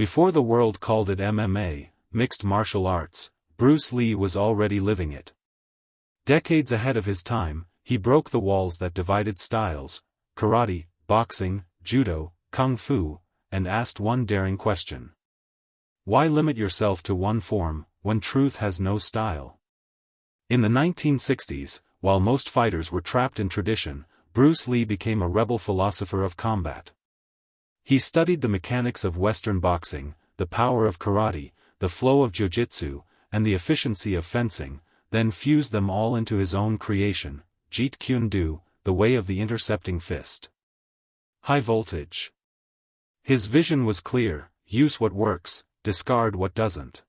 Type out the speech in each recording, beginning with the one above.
Before the world called it MMA, mixed martial arts, Bruce Lee was already living it. Decades ahead of his time, he broke the walls that divided styles, karate, boxing, judo, kung fu, and asked one daring question. Why limit yourself to one form, when truth has no style? In the 1960s, while most fighters were trapped in tradition, Bruce Lee became a rebel philosopher of combat. He studied the mechanics of Western boxing, the power of karate, the flow of jiu-jitsu, and the efficiency of fencing, then fused them all into his own creation, Jeet Kune Do, the way of the intercepting fist. High voltage. His vision was clear: use what works, discard what doesn't.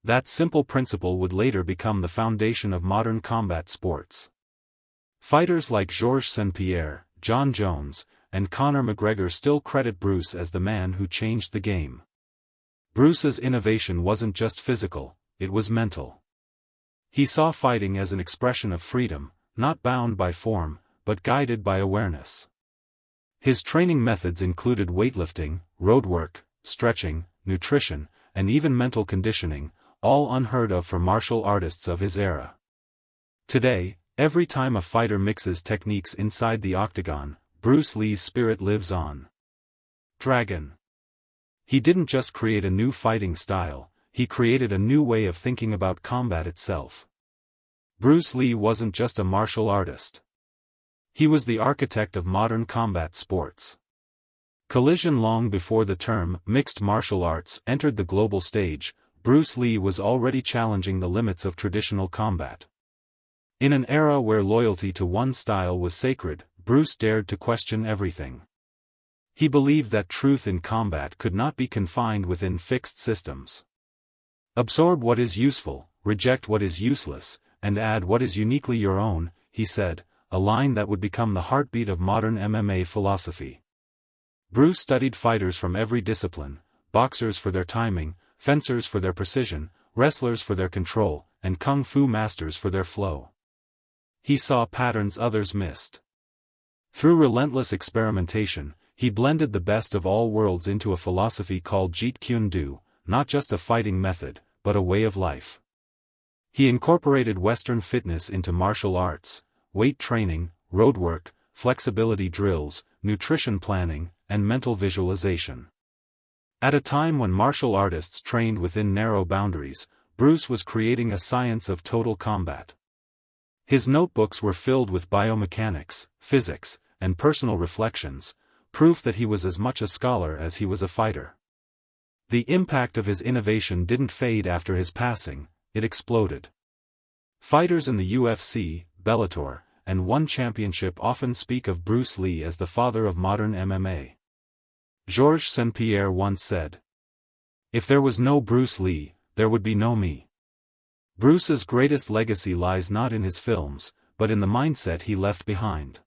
That simple principle would later become the foundation of modern combat sports. Fighters like Georges St-Pierre, John Jones, and Conor McGregor still credit Bruce as the man who changed the game. Bruce's innovation wasn't just physical, it was mental. He saw fighting as an expression of freedom, not bound by form, but guided by awareness. His training methods included weightlifting, road work, stretching, nutrition, and even mental conditioning, all unheard of for martial artists of his era. Today, every time a fighter mixes techniques inside the octagon, Bruce Lee's spirit lives on. Dragon. He didn't just create a new fighting style, he created a new way of thinking about combat itself. Bruce Lee wasn't just a martial artist. He was the architect of modern combat sports. Collision. Long before the term mixed martial arts entered the global stage, Bruce Lee was already challenging the limits of traditional combat. In an era where loyalty to one style was sacred, Bruce dared to question everything. He believed that truth in combat could not be confined within fixed systems. Absorb what is useful, reject what is useless, and add what is uniquely your own, he said, a line that would become the heartbeat of modern MMA philosophy. Bruce studied fighters from every discipline: boxers for their timing, fencers for their precision, wrestlers for their control, and kung fu masters for their flow. He saw patterns others missed. Through relentless experimentation, he blended the best of all worlds into a philosophy called Jeet Kune Do, not just a fighting method, but a way of life. He incorporated Western fitness into martial arts: weight training, road work, flexibility drills, nutrition planning, and mental visualization. At a time when martial artists trained within narrow boundaries, Bruce was creating a science of total combat. His notebooks were filled with biomechanics, physics, and personal reflections, proof that he was as much a scholar as he was a fighter. The impact of his innovation didn't fade after his passing, it exploded. Fighters in the UFC, Bellator, and One Championship often speak of Bruce Lee as the father of modern MMA. Georges St-Pierre once said, "If there was no Bruce Lee, there would be no me." Bruce's greatest legacy lies not in his films, but in the mindset he left behind.